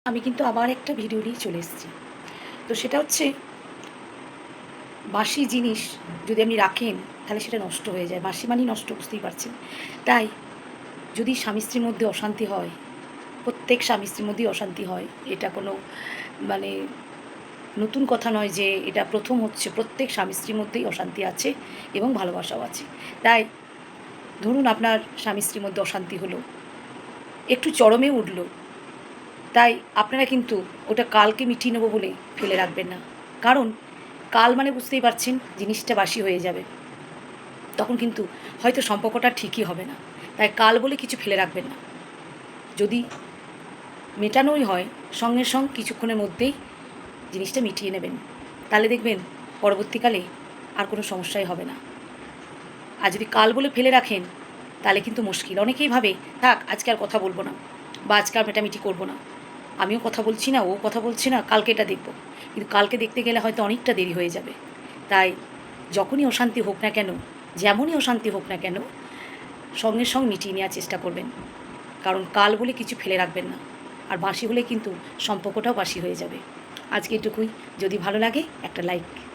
আমি কিন্তু আবার একটা ভিডিও নিয়ে চলে এসেছি। তো সেটা হচ্ছে বাসি জিনিস যদি আপনি রাখেন তাহলে সেটা নষ্ট হয়ে যায়। বাসি মানেই নষ্ট, বুঝতেই পারছেন। তাই যদি স্বামী স্ত্রীর মধ্যে অশান্তি হয়, প্রত্যেক স্বামী স্ত্রীর মধ্যেই অশান্তি হয়। এটা কোনো মানে নতুন কথা নয় যে এটা প্রথম হচ্ছে। প্রত্যেক স্বামী স্ত্রীর মধ্যেই অশান্তি আছে এবং ভালোবাসাও আছে। তাই ধরুন আপনার স্বামী স্ত্রীর মধ্যে অশান্তি হলো, একটু চরমে উঠল। তাই আপনারা কিন্তু ওটা কালকে মিটিয়ে নেবো বলে ফেলে রাখবেন না। কারণ কাল মানে বুঝতেই পারছেন জিনিসটা বাসি হয়ে যাবে। তখন কিন্তু হয়তো সম্পর্কটা ঠিকই হবে না। তাই কাল বলে কিছু ফেলে রাখবেন না। যদি মেটানোই হয় সঙ্গে কিছুক্ষণের মধ্যেই জিনিসটা মিটিয়ে নেবেন। তাহলে দেখবেন পরবর্তীকালে আর কোনো সমস্যাই হবে না। আর যদি কাল বলে ফেলে রাখেন তাহলে কিন্তু মুশকিল। অনেকেই ভাবে থাক আজকে আর কথা বলব না বা আজকে আর মেটামেটি করব না। আমিও কথা বলছি না, ও কথা বলছে না, কালকে এটা দেখব। কিন্তু কালকে দেখতে গেলে হয়তো অনেকটা দেরি হয়ে যাবে। তাই যখনই অশান্তি হোক না কেন, যেমনই অশান্তি হোক না কেন, সঙ্গে মিটিয়ে নেওয়ার চেষ্টা করবেন। কারণ কাল বলে কিছু ফেলে রাখবেন না। আর বাসি হলে কিন্তু সম্পর্কটাও বাসি হয়ে যাবে। আজকে এটুকুই। যদি ভালো লাগে একটা লাইক।